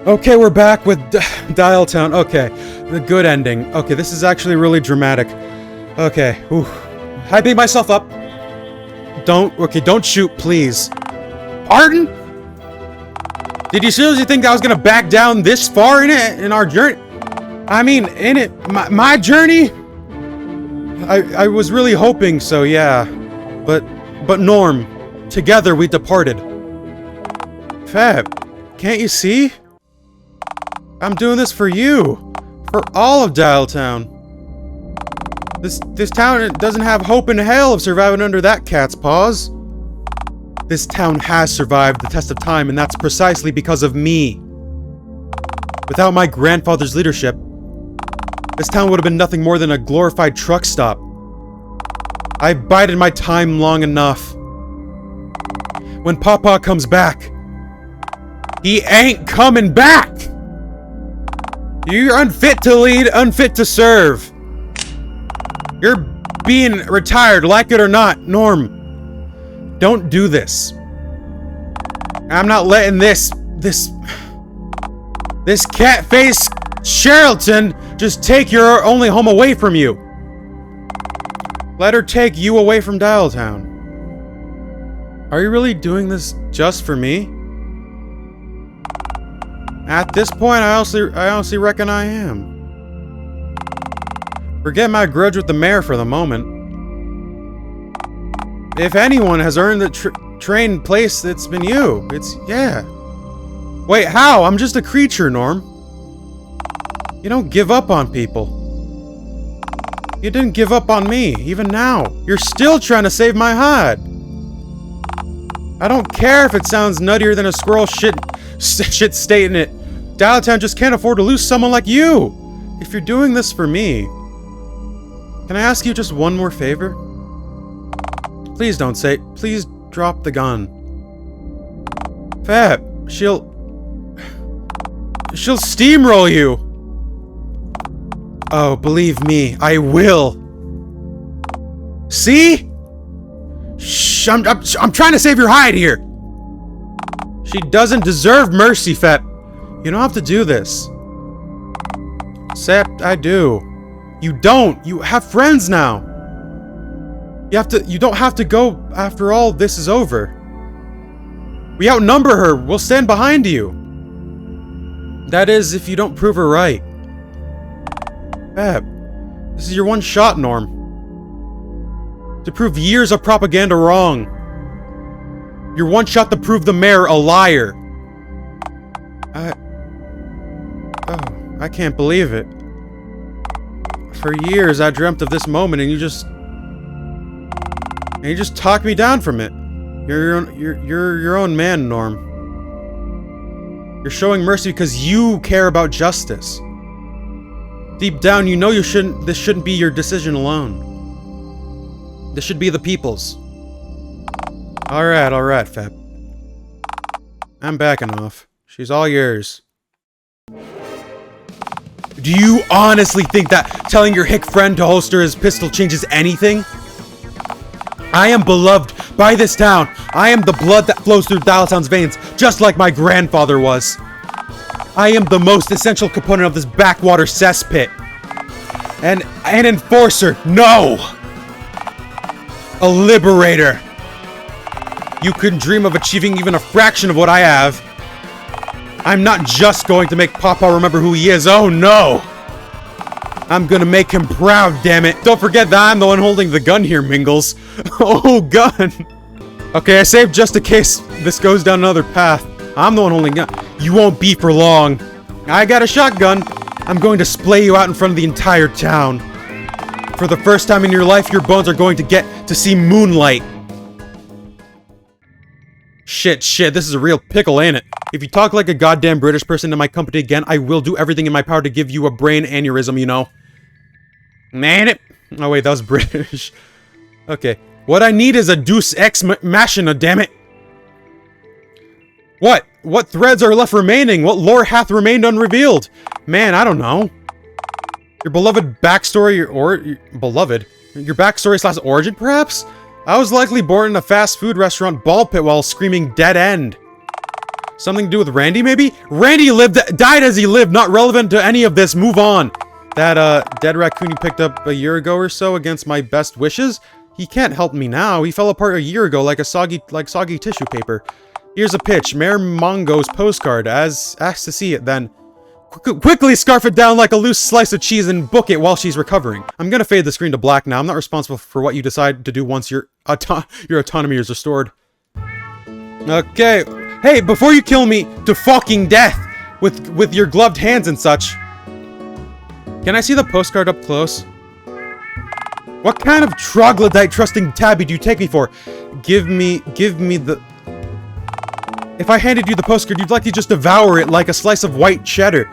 Okay, we're back with Dialtown. Okay, the good ending. Okay, this is actually really dramatic. Okay, whew. Hyping myself up. Don't shoot, please. Pardon? Did you seriously think I was gonna back down this far in our journey? I mean, my journey? I was really hoping so, yeah. But Norm, together we departed. Fab, can't you see? I'm doing this for you. For all of Dialtown. This town doesn't have hope in hell of surviving under that cat's paws. This town has survived the test of time, and that's precisely because of me. Without my grandfather's leadership, this town would have been nothing more than a glorified truck stop. I bided my time long enough. When Papa comes back, he ain't coming back! You're unfit to lead, unfit to serve. You're being retired, like it or not. Norm, don't do this. I'm not letting this cat-faced Charlatan just take your only home away from you. Let her take you away from Dialtown. Are you really doing this just for me? At this point, I honestly reckon I am. Forget my grudge with the mayor for the moment. If anyone has earned the train place, it's been you. Yeah. Wait, how? I'm just a creature, Norm. You don't give up on people. You didn't give up on me, even now. You're still trying to save my hide. I don't care if it sounds nuttier than a squirrel shit stating it. Dialtown just can't afford to lose someone like you. If you're doing this for me, can I ask you just one more favor? Please don't say, please drop the gun. Fab, she'll steamroll you. Oh, believe me, I will. See? Shh, I'm trying to save your hide here. She doesn't deserve mercy, Fab. You don't have to do this. Except I do. You don't. You have friends now. You don't have to go after all this is over. We outnumber her. We'll stand behind you. That is, if you don't prove her right. Fab, this is your one shot, Norm. To prove years of propaganda wrong. Your one shot to prove the mayor a liar. I can't believe it. For years I dreamt of this moment and you just talked me down from it. You're your own man, Norm. You're showing mercy because you care about justice. Deep down you know this shouldn't be your decision alone. This should be the people's. Alright, Fab. I'm backing off. She's all yours. Do you honestly think that telling your hick friend to holster his pistol changes anything? I am beloved by this town. I am the blood that flows through Dialtown's veins, just like my grandfather was. I am the most essential component of this backwater cesspit. An enforcer, no! A liberator. You couldn't dream of achieving even a fraction of what I have. I'm not just going to make Papa remember who he is, oh no! I'm gonna make him proud, damn it! Don't forget that I'm the one holding the gun here, Mingles. Oh, gun! Okay, I saved just in case this goes down another path. I'm the one holding the gun. You won't be for long. I got a shotgun. I'm going to splay you out in front of the entire town. For the first time in your life, your bones are going to get to see moonlight. Shit, this is a real pickle, ain't it? If you talk like a goddamn British person in my company again, I will do everything in my power to give you a brain aneurysm, you know. Man it. Oh wait, that was British. Okay. What I need is a Deus Ex Machina, damn it. What? What threads are left remaining? What lore hath remained unrevealed? Man, I don't know. Your beloved backstory, your backstory / origin, perhaps? I was likely born in a fast food restaurant ball pit while screaming dead end. Something to do with Randy, maybe? Randy died as he lived, not relevant to any of this. Move on. That, dead raccoon you picked up a year ago or so against my best wishes? He can't help me now. He fell apart a year ago like soggy tissue paper. Here's a pitch. Mayor Mongo's postcard. Asked to see it then. Quickly scarf it down like a loose slice of cheese and book it while she's recovering. I'm gonna fade the screen to black now. I'm not responsible for what you decide to do once your autonomy is restored. Okay. Hey, before you kill me to fucking death with your gloved hands and such. Can I see the postcard up close? What kind of troglodyte trusting tabby do you take me for? Give me the... If I handed you the postcard, you'd likely just devour it like a slice of white cheddar.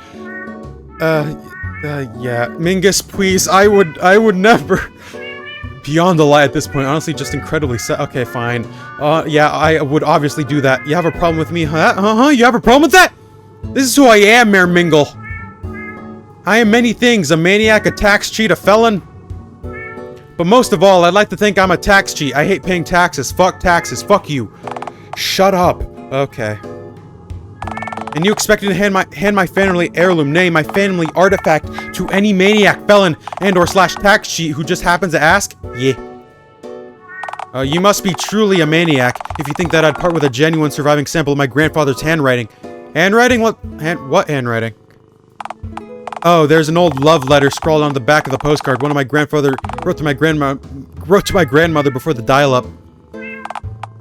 Yeah. Mingus, please, I would never... Beyond the lie at this point, honestly, just incredibly sad. Okay, fine. Yeah, I would obviously do that. You have a problem with me, huh? You have a problem with that? This is who I am, Mayor Mingle. I am many things. A maniac, a tax cheat, a felon. But most of all, I'd like to think I'm a tax cheat. I hate paying taxes. Fuck taxes. Fuck you. Shut up. Okay. And you expect me to hand my family heirloom, nay, my family artifact, to any maniac, felon, and/or /tax cheat who just happens to ask? Yeah. You must be truly a maniac if you think that I'd part with a genuine surviving sample of my grandfather's handwriting. Handwriting? What handwriting? Oh, there's an old love letter scrawled on the back of the postcard. One of my grandfather wrote to my grandmother before the dial-up.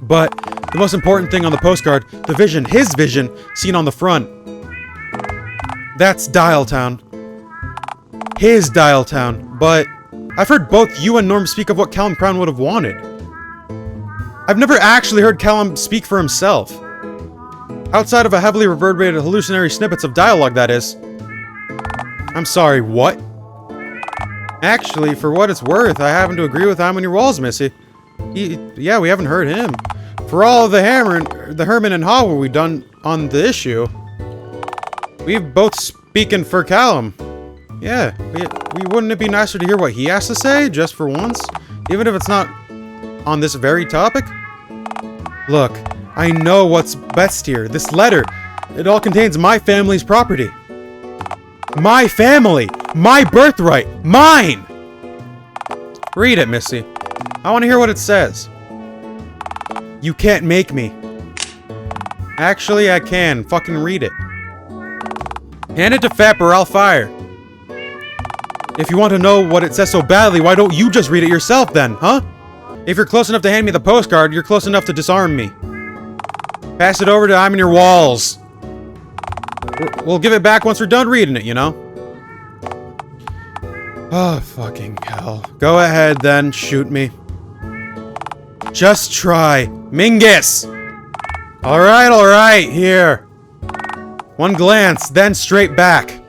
But the most important thing on the postcard, the vision, his vision, seen on the front. That's Dialtown. His Dialtown. But I've heard both you and Norm speak of what Callum Crown would have wanted. I've never actually heard Callum speak for himself. Outside of a heavily reverberated hallucinatory snippets of dialogue, that is. I'm sorry, what? Actually, for what it's worth, I happen to agree with I'm on your walls, Missy. Yeah, we haven't heard him. For all of the Herman and Howell we've done on the issue, we've both speaking for Callum. Yeah, wouldn't it be nicer to hear what he has to say, just for once? Even if it's not on this very topic? Look, I know what's best here. This letter, it all contains my family's property. My family! My birthright! Mine! Read it, Missy. I want to hear what it says. You can't make me. Actually, I can. Fucking read it. Hand it to Fap or I'll fire. If you want to know what it says so badly, why don't you just read it yourself then, huh? If you're close enough to hand me the postcard, you're close enough to disarm me. Pass it over to I'm in your walls. We'll give it back once we're done reading it, you know? Oh, fucking hell. Go ahead, then. Shoot me. Just try. Mingus! Alright, here. One glance, then straight back.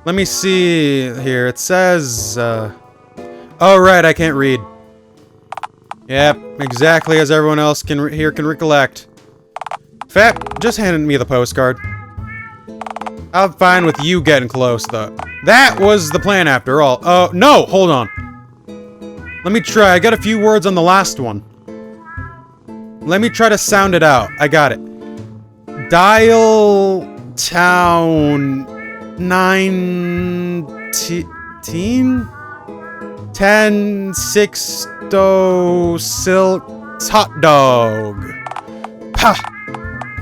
Let me see here. It says, Oh, right, I can't read. Yep, exactly as everyone else can recollect. Fat, just handed me the postcard. I'm fine with you getting close, though. That was the plan after all. Oh, no! Hold on. Let me try. I got a few words on the last one. Let me try to sound it out. I got it. Dialtown 19... 10 6 silk hot dog. Ha!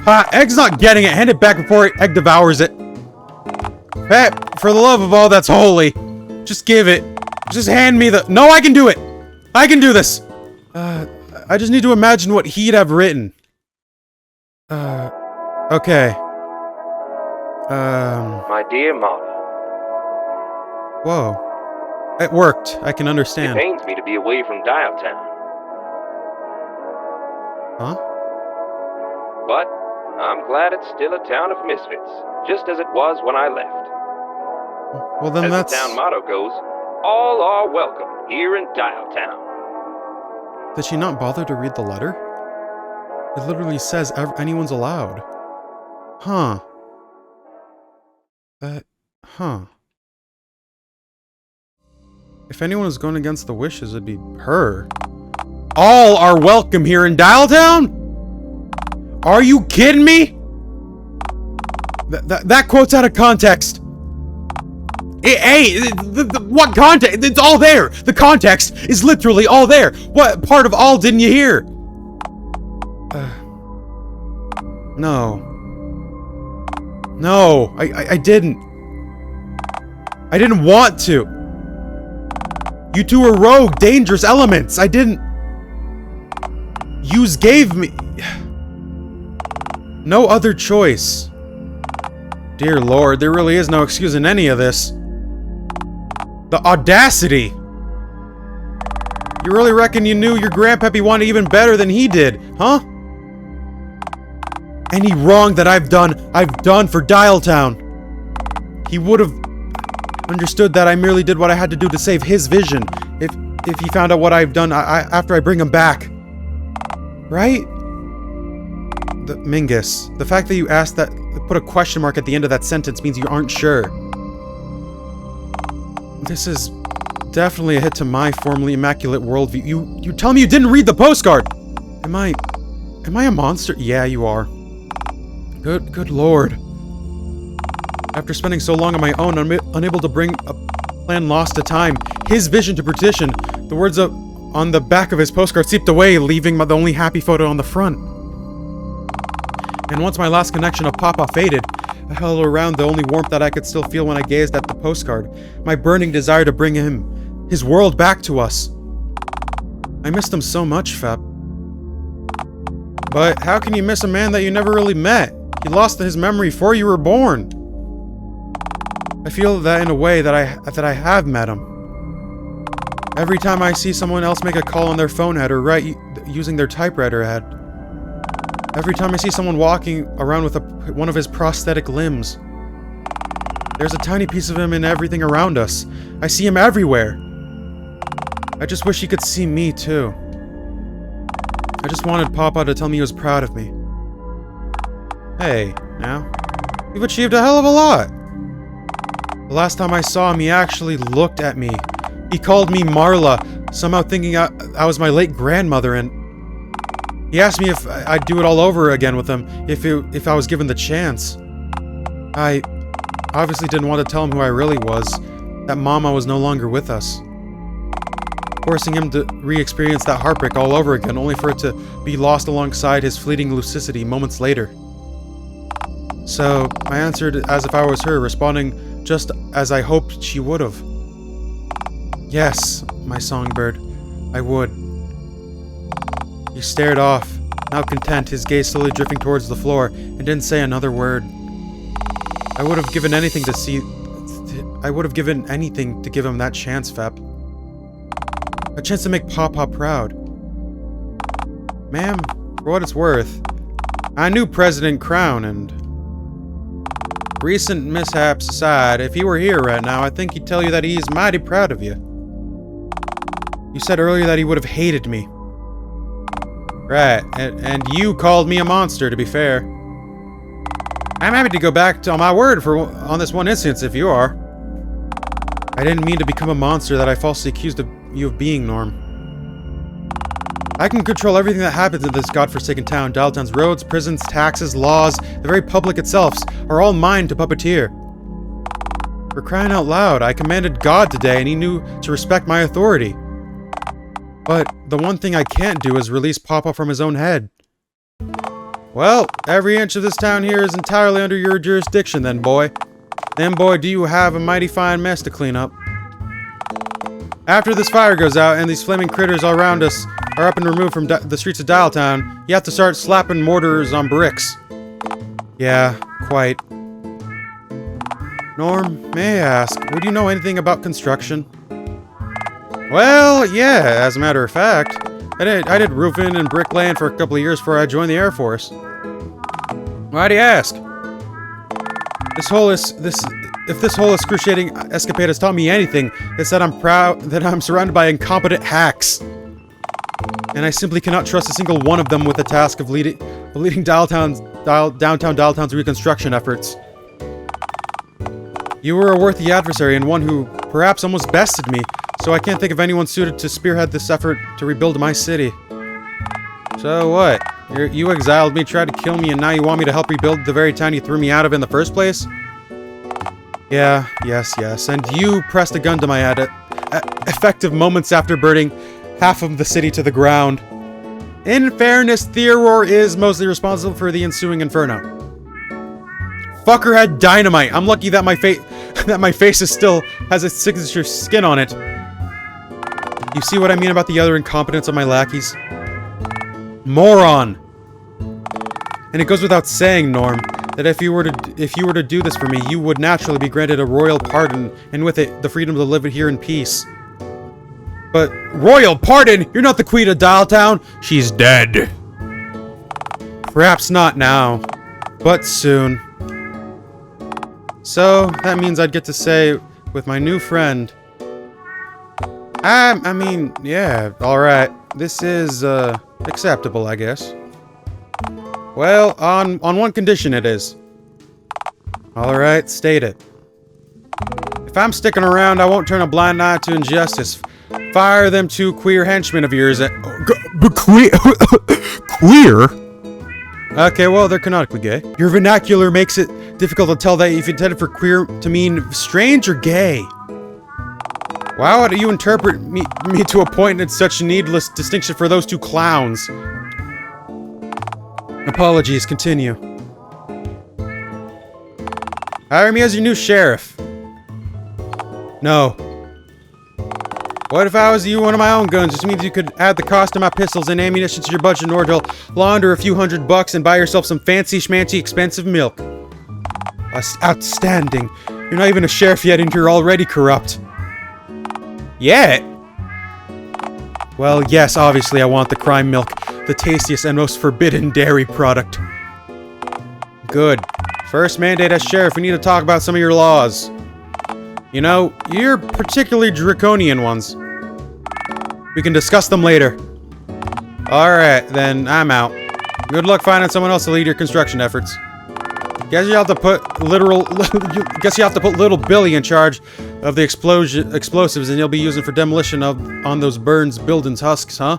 Ha! Egg's not getting it. Hand it back before Egg devours it. Pat, for the love of all that's holy, just give it. Just hand me the... No, I can do it! I can do this! I just need to imagine what he'd have written. Okay. My dear Molly. Whoa. It worked. I can understand. It pains me to be away from Dialtown. Huh? But I'm glad it's still a town of misfits, just as it was when I left. Well, then as the town motto goes, all are welcome here in Dialtown. Did she not bother to read the letter? It literally says anyone's allowed. Huh. Huh. If anyone was going against the wishes, it'd be her. All are welcome here in Dialtown? Are you kidding me? That quote's out of context. What context? It's all there. The context is literally all there. What part of all didn't you hear? No. No, I didn't. I didn't want to. You two are rogue, dangerous elements. I didn't. Yous gave me no other choice. Dear Lord, there really is no excusing any of this. The audacity! You really reckon you knew your grandpappy wanted even better than he did, huh? Any wrong that I've done for Dialtown. He would have understood that I merely did what I had to do to save his vision. If he found out what I've done after I bring him back. Right? Mingus, the fact that you asked that, put a question mark at the end of that sentence means you aren't sure. This is definitely a hit to my formerly immaculate worldview. You tell me you didn't read the postcard! Am I a monster? Yeah, you are. Good lord. After spending so long on my own, unable to bring a plan lost to time, his vision to petition, the words on the back of his postcard seeped away, leaving the only happy photo on the front. And once my last connection of Papa faded, I held around the only warmth that I could still feel when I gazed at the postcard, my burning desire to bring his world back to us. I missed him so much, Fep. But how can you miss a man that you never really met? You lost his memory before you were born. I feel that in a way that I have met him. Every time I see someone else make a call on their phone head or write using their typewriter head. Every time I see someone walking around with one of his prosthetic limbs. There's a tiny piece of him in everything around us. I see him everywhere. I just wish he could see me too. I just wanted Papa to tell me he was proud of me. Hey, now, you've achieved a hell of a lot. The last time I saw him, he actually looked at me. He called me Marla, somehow thinking I was my late grandmother, and he asked me if I'd do it all over again with him, if I was given the chance. I obviously didn't want to tell him who I really was, that Mama was no longer with us. Forcing him to re-experience that heartbreak all over again, only for it to be lost alongside his fleeting lucidity moments later. So, I answered as if I was her, responding just as I hoped she would have. Yes, my songbird, I would. He stared off, now content, his gaze slowly drifting towards the floor, and didn't say another word. I would have given anything to give him that chance, Fep. A chance to make Papa proud. Ma'am, for what it's worth, I knew President Crown, and recent mishaps aside, if he were here right now, I think he'd tell you that he's mighty proud of you. You said earlier that he would have hated me. Right, and you called me a monster, to be fair. I'm happy to go back on my word on this one instance, if you are. I didn't mean to become a monster that I falsely accused you of being, Norm. I can control everything that happens in this godforsaken town. Dialtown's roads, prisons, taxes, laws, the very public itself are all mine to puppeteer. For crying out loud, I commanded God today, and he knew to respect my authority. But the one thing I can't do is release Papa from his own head. Well, every inch of this town here is entirely under your jurisdiction then, boy. Then, boy, do you have a mighty fine mess to clean up. After this fire goes out and these flaming critters all around us are up and removed from the streets of Dialtown, you have to start slapping mortars on bricks. Yeah, quite. Norm, may I ask, would you know anything about construction? Well, yeah, as a matter of fact. I did roofing and bricklaying for a couple of years before I joined the Air Force. Why do you ask? If this whole excruciating escapade has taught me anything, it's that I'm proud that I'm surrounded by incompetent hacks. And I simply cannot trust a single one of them with the task of leading downtown Dialtown's reconstruction efforts. You were a worthy adversary and one who perhaps almost bested me, so I can't think of anyone suited to spearhead this effort to rebuild my city. So what? You exiled me, tried to kill me, and now you want me to help rebuild the very town you threw me out of in the first place? Yeah, yes. And you pressed a gun to my head at effective moments after burning half of the city to the ground. In fairness, Theoror is mostly responsible for the ensuing inferno. Fucker had dynamite. I'm lucky that my face still has its signature skin on it. You see what I mean about the utter incompetence of my lackeys? Moron! And it goes without saying, Norm, that if you were to do this for me, you would naturally be granted a royal pardon, and with it, the freedom to live here in peace. But, royal pardon? You're not the queen of Dialtown? She's dead. Perhaps not now, but soon. So, that means I'd get to say, with my new friend... I mean, yeah, alright. This is, acceptable, I guess. Well, on one condition it is. Alright, state it. If I'm sticking around, I won't turn a blind eye to injustice. Fire them two queer henchmen of yours at... Queer? Okay, well, they're canonically gay. Your vernacular makes it difficult to tell that if you intended for queer to mean strange or gay. Why would you interpret me to a point in such needless distinction for those two clowns? Apologies, continue. Hire me as your new sheriff. No. What if I was you one of my own guns? Just means you could add the cost of my pistols and ammunition to your budget in order to launder a few $100 and buy yourself some fancy schmancy expensive milk. Outstanding. You're not even a sheriff yet and you're already corrupt. Yet? Well, yes, obviously I want the crime milk, the tastiest and most forbidden dairy product. Good. First mandate as sheriff, we need to talk about some of your laws. You know, your particularly draconian ones. We can discuss them later. Alright, then I'm out. Good luck finding someone else to lead your construction efforts. Guess you have to put little Billy in charge of the explosives and you'll be using for demolition on those Burns buildings husks, huh?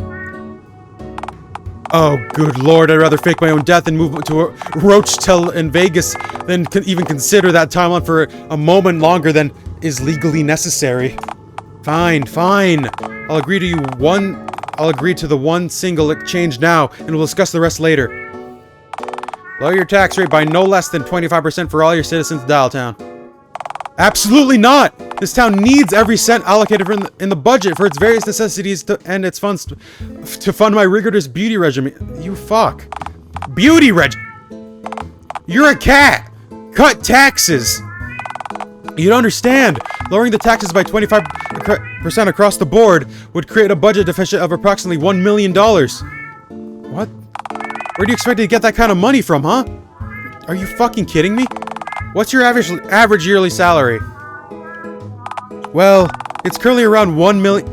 Oh, good lord, I'd rather fake my own death and move to a Roachtel in Vegas than even consider that timeline for a moment longer than is legally necessary. Fine. I'll agree to the one single exchange now, and we'll discuss the rest later. Lower your tax rate by no less than 25% for all your citizens of Dialtown. Absolutely not! This town needs every cent allocated in the budget for its various necessities and its funds to fund my rigorous beauty regimen. You fuck. Beauty You're a cat! Cut taxes! You don't understand! Lowering the taxes by 25% across the board would create a budget deficit of approximately $1 million. What? Where do you expect to get that kind of money from, huh? Are you fucking kidding me? What's your average yearly salary? Well, it's currently around 1 million.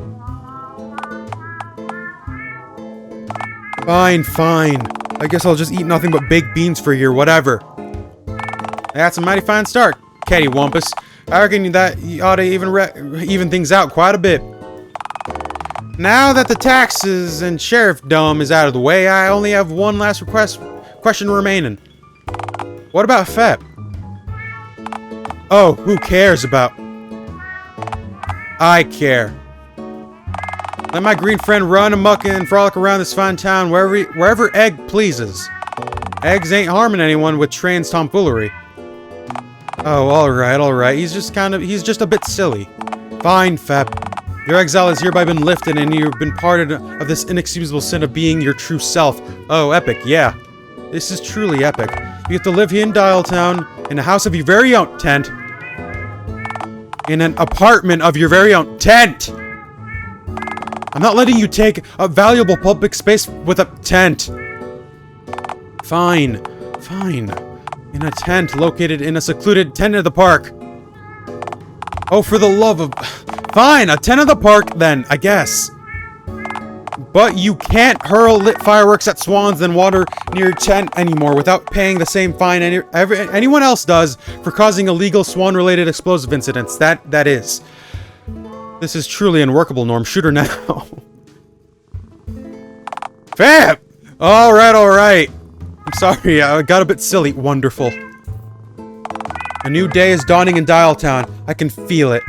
Fine. I guess I'll just eat nothing but baked beans for a year, whatever. That's a mighty fine start, cattywampus. I reckon that you ought to even things out quite a bit. Now that the taxes and sheriffdom is out of the way, I only have one last question remaining. What about Fep? Oh, who cares about... I care. Let my green friend run amok and frolic around this fine town wherever Egg pleases. Eggs ain't harming anyone with Train's tomfoolery. Oh, alright. He's just a bit silly. Fine, Fep. Your exile has hereby been lifted, and you've been parted of this inexcusable sin of being your true self. Oh, epic, yeah. This is truly epic. You have to live here in Dialtown, in a house of your very own tent. In an apartment of your very own tent! I'm not letting you take a valuable public space with a tent. Fine. In a tent located in a secluded tent of the park. Oh, for the love of... Fine, a tent of the park then, I guess. But you can't hurl lit fireworks at swans in water near your tent anymore without paying the same fine anyone else does for causing illegal swan-related explosive incidents. That is. This is truly unworkable, Norm. Shoot her now. Fab! Alright. I'm sorry, I got a bit silly. Wonderful. A new day is dawning in Dialtown. I can feel it.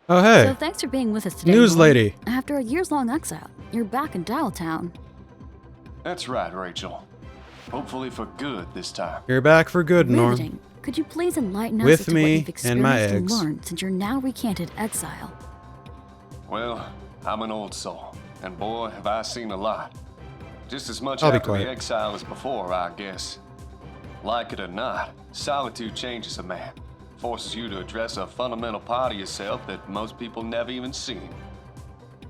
Oh, hey. So thanks for being with us today. News Norm. lady. After a years-long exile, you're back in Dialtown. That's right, Rachel. Hopefully for good this time. You're back for good, Norm. Riveting. Could you please enlighten us With as to me what you've and my experienced eggs. and learned since your now recanted exile? Well, I'm an old soul, and boy, have I seen a lot. Just as much I'll be after quiet. the exile as before, I guess. Like it or not, solitude changes a man. Forces you to address a fundamental part of yourself that most people never even seen.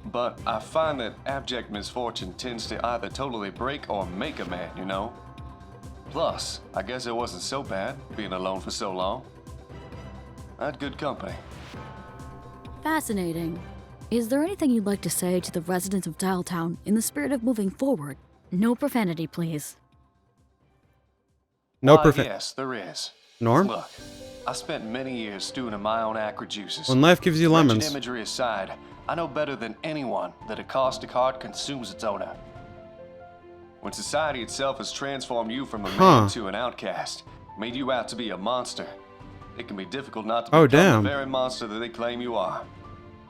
But I find that abject misfortune tends to either totally break or make a man, you know? Plus, I guess it wasn't so bad being alone for so long. I had good company. Fascinating. Is there anything you'd like to say to the residents of Dialtown in the spirit of moving forward? No profanity, please. No Why, perfect. yes, there is. Norm? Look, I spent many years stewing in my own acrid juices. When life gives you Wretched lemons. imagery aside, I know better than anyone that a caustic heart consumes its owner. When society itself has transformed you from a man to an outcast, made you out to be a monster, it can be difficult not to become damn. the very monster that they claim you are.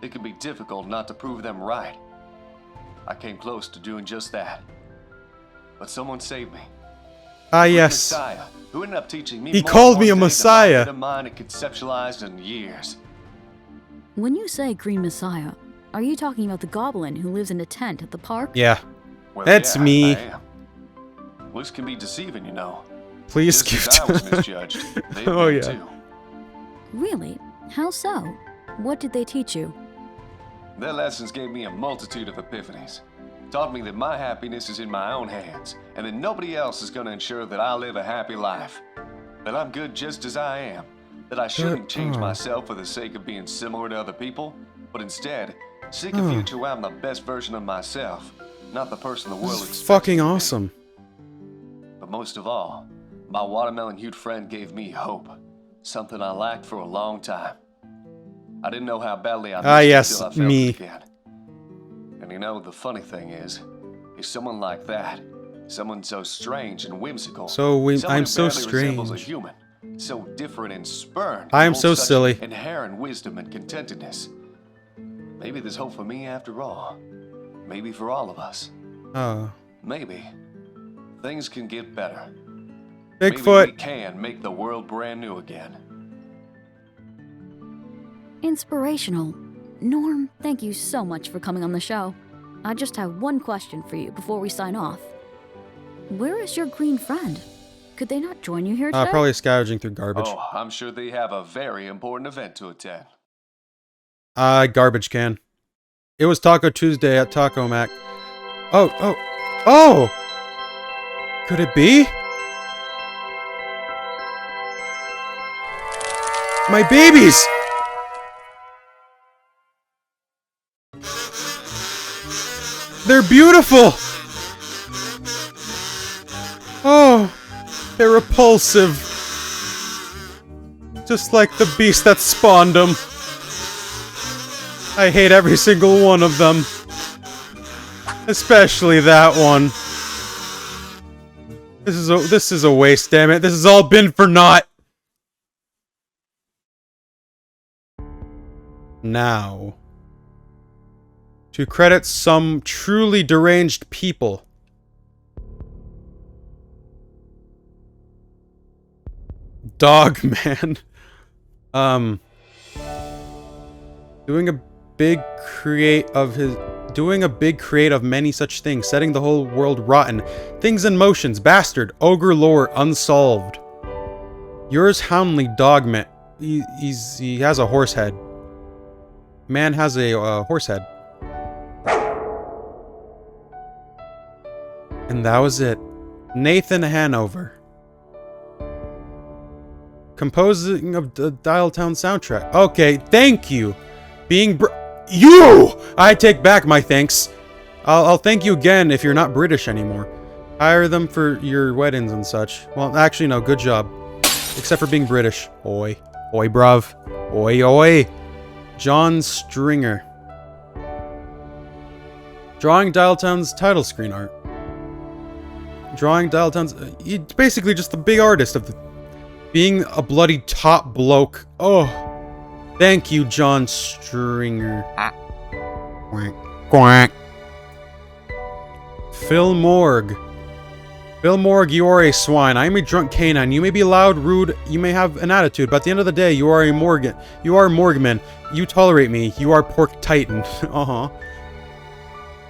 It can be difficult not to prove them right. I came close to doing just that. But someone saved me. Ah, Good yes. Messiah, who ended up teaching me He more called in me a one day than my messiah. bit of mine had conceptualized in years. When you say Green Messiah, are you talking about the goblin who lives in a tent at the park? Yeah. Well, That's yeah, me. I am. Looks can be deceiving, you know. Please Just skip as I was to misjudged. They've Oh, been yeah. too. Really? How so? What did they teach you? Their lessons gave me a multitude of epiphanies. Taught me that my happiness is in my own hands, and that nobody else is going to ensure that I live a happy life. That I'm good just as I am. That I shouldn't change myself for the sake of being similar to other people, but instead, seek a future where I'm the best version of myself, not the person the world This expects is fucking me to be. awesome. But most of all, my watermelon-hued friend gave me hope. Something I lacked for a long time. I didn't know how badly I missed it yes, until I felt me. it again. And you know, the funny thing is someone like that, someone so strange and whimsical, someone I'm who so barely resembles a strange. human, so different and spurned, I am holds so such silly. inherent wisdom and contentedness. Maybe there's hope for me after all. Maybe for all of us. Oh. Maybe things can get better. Maybe we Bigfoot. can make the world brand new again. Inspirational. Norm, thank you so much for coming on the show. I just have one question for you before we sign off. Where is your green friend? Could they not join you here today? Probably scourging through garbage. Oh, I'm sure they have a very important event to attend. Garbage can. It was Taco Tuesday at Taco Mac. Oh! Could it be? My babies! They're beautiful! Oh, they're repulsive. Just like the beast that spawned them. I hate every single one of them. Especially that one. This is a waste, damn it. This has all been for naught. Now, to credit some truly deranged people. Dog man. Doing a big create of many such things, setting the whole world rotten. Things in motions, bastard, ogre lore unsolved. Yours houndly dogman. He has a horse head. Man has a horse head. And that was it. Nathan Hanover. Composing of the Dialtown soundtrack. Okay, thank you. I take back my thanks. I'll thank you again if you're not British anymore. Hire them for your weddings and such. Well, actually, no, good job. Except for being British. Oi. Oi, bruv. Oi, oi. John Stringer. Drawing Dialtown's title screen art. Drawing Dialtown's... he's basically just the big artist of the... being a bloody top bloke. Oh. Thank you, John Stringer. Quack. Quack. Phil Morg. Phil Morg, you are a swine. I am a drunk canine. You may be loud, rude, you may have an attitude, but at the end of the day, you are a Morgan. You are a Morgman. You tolerate me. You are Pork Titan. Uh-huh.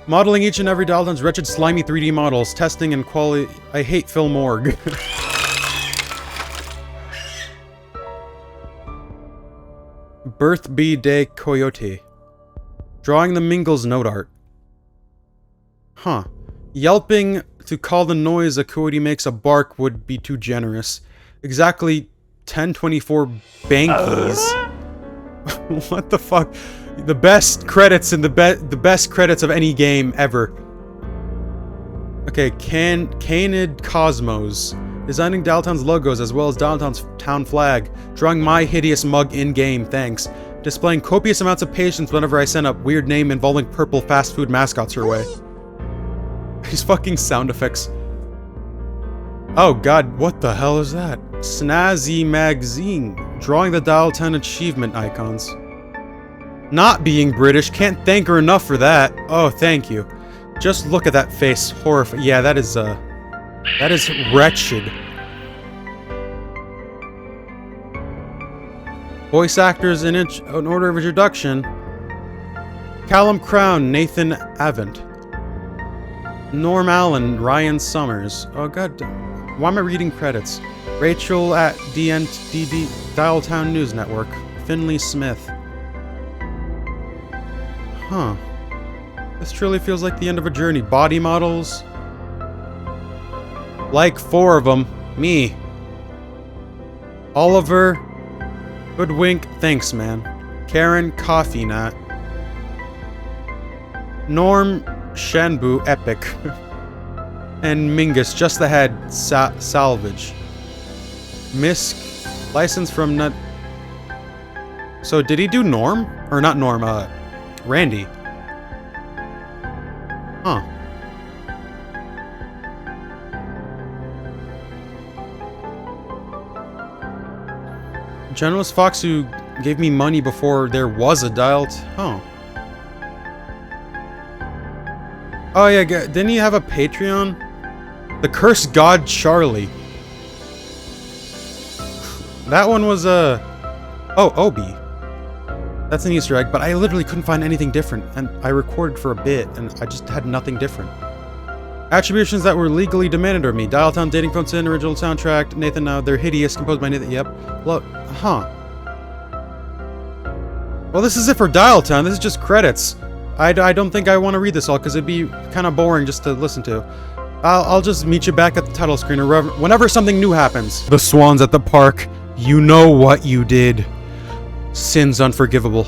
Modeling each and every Dialtown's wretched, slimy 3D models. Testing and quality... I hate Phil Morg. Birth B Day Coyote. Drawing the Mingles note art. Huh. Yelping to call the noise a coyote makes a bark would be too generous. Exactly 1024 Bankies. What the fuck? The best credits in the best credits of any game ever. Okay, Canid Cosmos. Designing Dialtown's logos as well as Dialtown's town flag. Drawing my hideous mug in-game, thanks. Displaying copious amounts of patience whenever I send up weird name involving purple fast food mascots her way. These fucking sound effects. Oh god, what the hell is that? Snazzy Magazine. Drawing the Dialtown achievement icons. Not being British, can't thank her enough for that. Oh, thank you. Just look at that face. Horrifying. Yeah, that is wretched. Voice actors in order of introduction. Callum Crown, Nathan Avent. Norm Allen, Ryan Summers. Oh god, why am I reading credits? Rachel at DNTD Dialtown News Network. Finley Smith. Huh. This truly feels like the end of a journey. Body models. Like 4 of them. Me. Oliver. Hoodwink. Thanks, man. Karen. Coffee Nut. Norm. Shanbu. Epic. And Mingus. Just the head. Salvage. Misk. License from Nut. So did he do Norm? Or not Norm, Randy. Huh. Generous Fox who gave me money before there was a Dialtown. Oh yeah, didn't he have a Patreon? The Cursed God Charlie. That one was oh, Obi. That's an Easter egg, but I literally couldn't find anything different, and I recorded for a bit, and I just had nothing different. Attributions that were legally demanded of me. Dialtown Dating Phone Sin, original soundtrack, Nathan Now, They're Hideous, composed by Nathan, yep. Look, huh. Well, this is it for Dialtown, this is just credits. I don't think I want to read this all, because it'd be kind of boring just to listen to. I'll just meet you back at the title screen, or whenever something new happens. The swans at the park, you know what you did. Sin's unforgivable.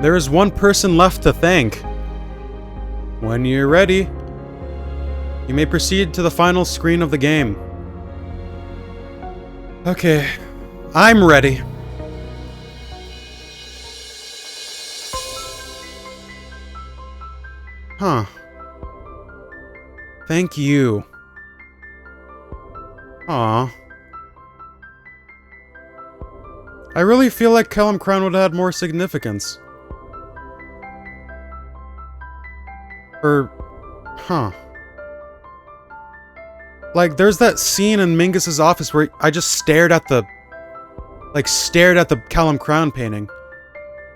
There is one person left to thank. When you're ready, you may proceed to the final screen of the game. Okay, I'm ready. Huh. Thank you. Aw. I really feel like Callum Crown would have had more significance. Huh. Like, there's that scene in Mingus's office where I just stared at the Callum Crown painting.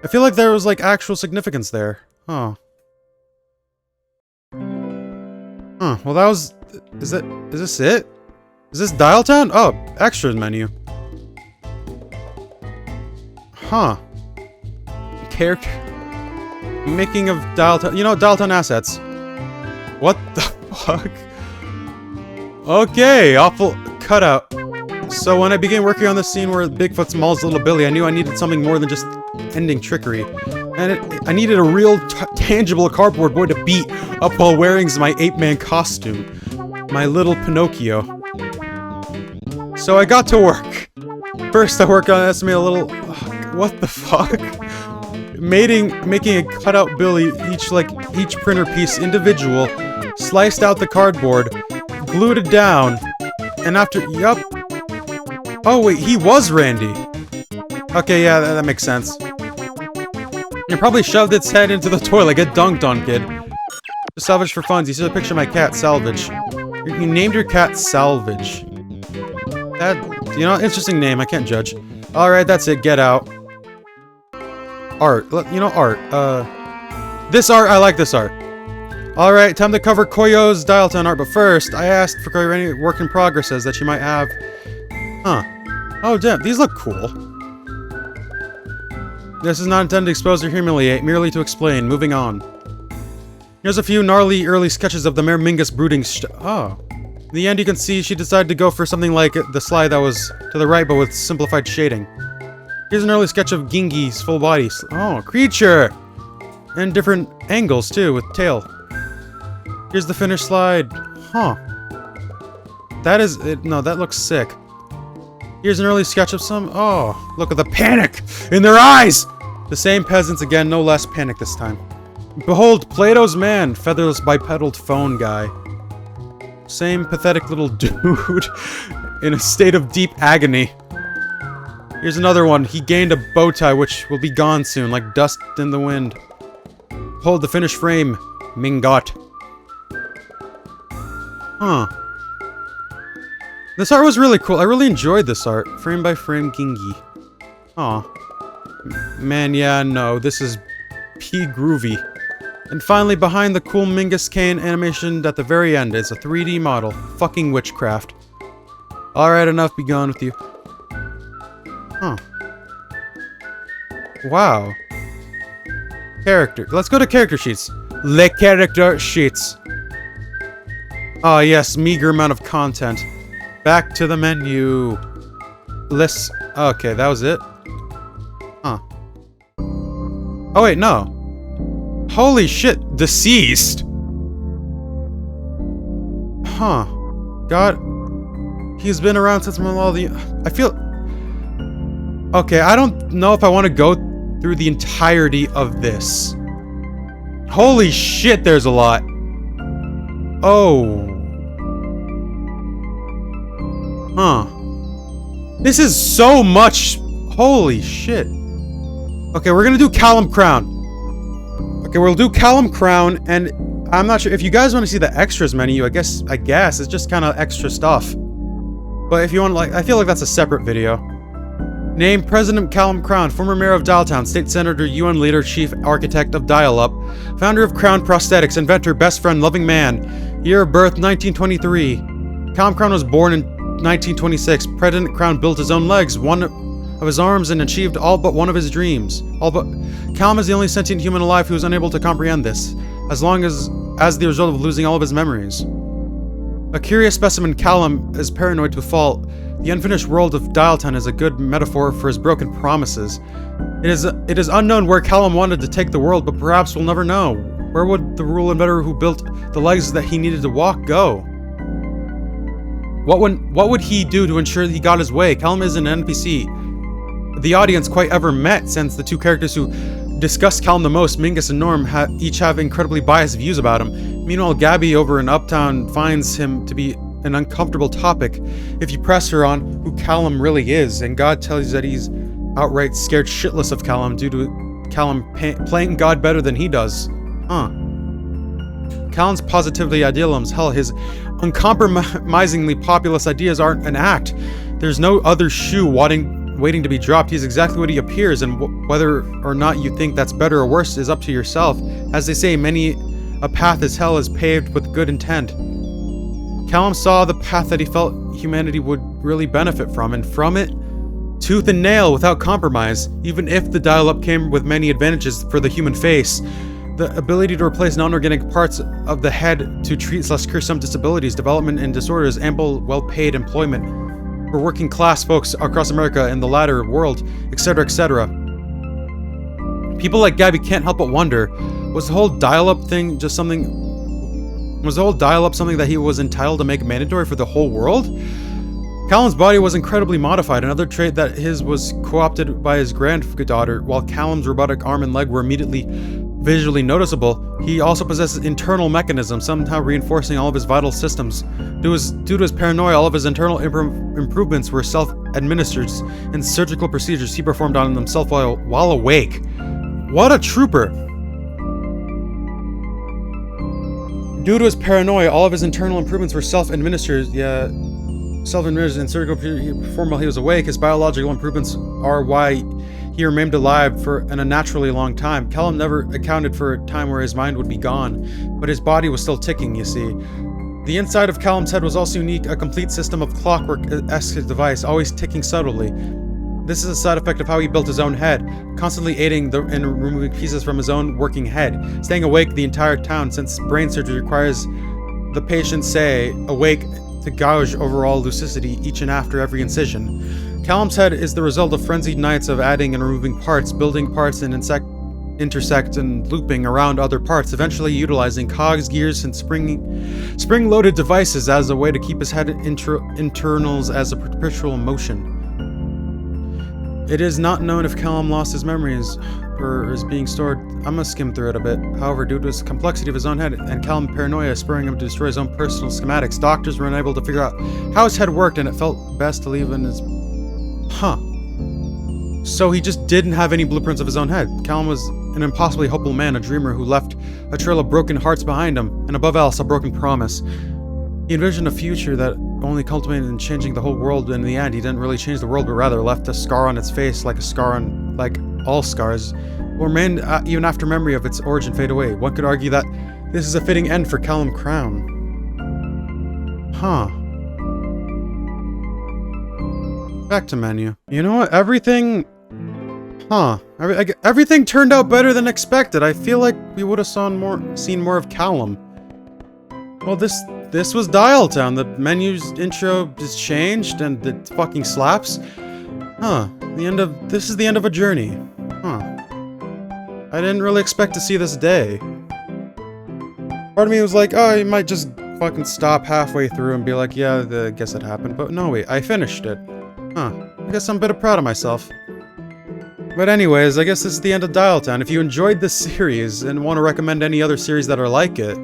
I feel like there was, like, actual significance there. Huh. Huh, well that was... is this it? Is this Dialtown? Oh, extras menu. Huh. Character... making of Dialtown... you know, Dialtown assets. What the fuck? Okay, awful cutout. So when I began working on the scene where Bigfoot mauls little Billy, I knew I needed something more than just ending trickery. And I needed a real tangible cardboard boy to beat up while wearing my ape-man costume. My little Pinocchio. So I got to work. First, I worked on estimating a little... what the fuck? Making a cutout bill each printer piece individual, sliced out the cardboard, glued it down, and after... Yup. Oh wait, he was Randy. Okay, yeah, that makes sense. It probably shoved its head into the toilet. Get dunked on, kid. Salvage for funds. You see the picture of my cat, Salvage. You named your cat Salvage. That, you know, interesting name. I can't judge. Alright, that's it. Get out. Art. You know, art. This art. I like this art. Alright, time to cover Koyo's Dialtown art. But first, I asked for Koyo any work in progresses that she might have. Huh. Oh, damn. These look cool. This is not intended to expose or humiliate, merely to explain. Moving on. Here's a few gnarly early sketches of the Mare Mingus brooding oh. In the end, you can see she decided to go for something like the slide that was to the right, but with simplified shading. Here's an early sketch of Gingi's full body. Oh, creature! And different angles, too, with tail. Here's the finished slide. Huh. That is... no, that looks sick. Here's an early sketch of some... oh, look at the panic in their eyes! The same peasants again, no less panic this time. Behold, Plato's man, featherless bipedal phone guy. Same pathetic little dude in a state of deep agony. Here's another one. He gained a bow tie which will be gone soon, like dust in the wind. Behold the finished frame, Mingot. Huh. This art was really cool. I really enjoyed this art. Frame by frame Gingi. Aw. Man, yeah, no. This is P-groovy. And finally, behind the cool Mingus Kane animation at the very end is a 3D model. Fucking witchcraft. Alright, enough. Be gone with you. Huh. Wow. Character. Let's go to character sheets. Le character sheets. Ah, yes. Meager amount of content. Back to the menu. List. Okay, that was it. Huh. Oh, wait, no. Holy shit. Deceased. Huh. God. He's been around since all the... I feel... okay, I don't know if I want to go through the entirety of this. Holy shit, there's a lot. Oh. Huh. This is so much. Holy shit. Okay, we're gonna do Callum Crown. Okay, we'll do Callum Crown, and I'm not sure if you guys want to see the extras menu. I guess it's just kind of extra stuff. But if you want, like, I feel like that's a separate video. Name President Callum Crown, former mayor of Dialtown, state senator, UN leader, chief architect of Dial-Up, founder of Crown Prosthetics, inventor, best friend, loving man. Year of birth 1923. Callum Crown was born in 1926. President Crown built his own legs, one of his arms, and achieved all but one of his dreams. Callum is the only sentient human alive who is unable to comprehend this, as the result of losing all of his memories. A curious specimen, Callum is paranoid to a fault. The unfinished world of Dialtown is a good metaphor for his broken promises. It is unknown where Callum wanted to take the world, but perhaps we'll never know. Where would the rule inventor who built the legs that he needed to walk go? What would he do to ensure that he got his way? Callum is an NPC the audience quite ever met, since the two characters who discuss Callum the most, Mingus and Norm, each have incredibly biased views about him. Meanwhile, Gabby over in Uptown finds him to be an uncomfortable topic if you press her on who Callum really is, and God tells you that he's outright scared shitless of Callum due to Callum playing God better than he does. Huh. Callum's positively idealism, hell, his uncompromisingly populist ideas aren't an act. There's no other shoe waiting to be dropped. He's exactly what he appears, and whether or not you think that's better or worse is up to yourself. As they say, many a path is hell is paved with good intent. Callum saw the path that he felt humanity would really benefit from, and from it, tooth and nail without compromise, even if the dial-up came with many advantages for the human face. The ability to replace non-organic parts of the head to treat less cumbersome disabilities, development and disorders, ample well-paid employment for working class folks across America and the latter world, etc., etc. People like Gabby can't help but wonder, was the whole dial-up thing just something Was the whole dial-up something that he was entitled to make mandatory for the whole world? Callum's body was incredibly modified. Another trait that his was co-opted by his granddaughter. While Callum's robotic arm and leg were immediately visually noticeable, he also possesses internal mechanisms, somehow reinforcing all of his vital systems. Due to his paranoia, all of his internal improvements were self-administered in surgical procedures he performed on himself while awake. What a trooper! Due to his paranoia, all of his internal improvements were self-administered in surgical procedures he performed while he was awake. His biological improvements are why he remained alive for an unnaturally long time. Callum never accounted for a time where his mind would be gone, but his body was still ticking, you see. The inside of Callum's head was also unique, a complete system of clockwork-esque device, always ticking subtly. This is a side effect of how he built his own head, constantly aiding in removing pieces from his own working head, staying awake the entire time since brain surgery requires the patient stay awake to gouge overall lucidity each and after every incision. Callum's head is the result of frenzied nights of adding and removing parts, building parts and intersect and looping around other parts, eventually utilizing cogs, gears, and spring-loaded devices as a way to keep his head internals as a perpetual motion. It is not known if Callum lost his memories or is being stored. I'm gonna skim through it a bit. However, due to his complexity of his own head and Callum's paranoia spurring him to destroy his own personal schematics, doctors were unable to figure out how his head worked, and it felt best to leave in his... So he just didn't have any blueprints of his own head. Callum was an impossibly hopeful man, a dreamer who left a trail of broken hearts behind him, and above all, a broken promise. He envisioned a future that only culminated in changing the whole world, and in the end, he didn't really change the world, but rather left a scar on its face, like all scars, will remain even after memory of its origin fade away. One could argue that this is a fitting end for Callum Crown. Back to menu. You know what? Everything turned out better than expected. I feel like we would have seen more of Callum. Well, this was Dialtown. The menu's intro is changed and it fucking slaps. This is the end of a journey. I didn't really expect to see this day. Part of me was like, oh, you might just fucking stop halfway through and be like, yeah, I guess it happened. But no, wait, I finished it. I guess I'm a bit proud of myself. But anyways, I guess this is the end of Dialtown. If you enjoyed this series and want to recommend any other series that are like it,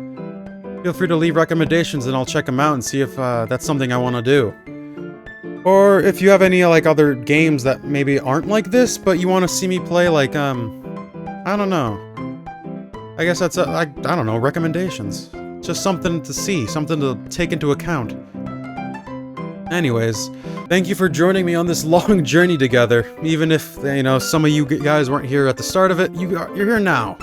feel free to leave recommendations and I'll check them out and see if that's something I want to do. Or if you have any other games that maybe aren't like this, but you want to see me play, I don't know. I guess that's I don't know, recommendations. Just something to see, something to take into account. Anyways, thank you for joining me on this long journey together. Even if, some of you guys weren't here at the start of it, you're here now.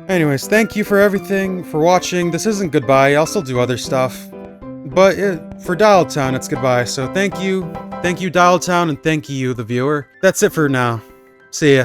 Anyways, thank you for everything, for watching. This isn't goodbye, I'll still do other stuff. But for Dialtown, it's goodbye. So thank you Dialtown, and thank you, the viewer. That's it for now. See ya.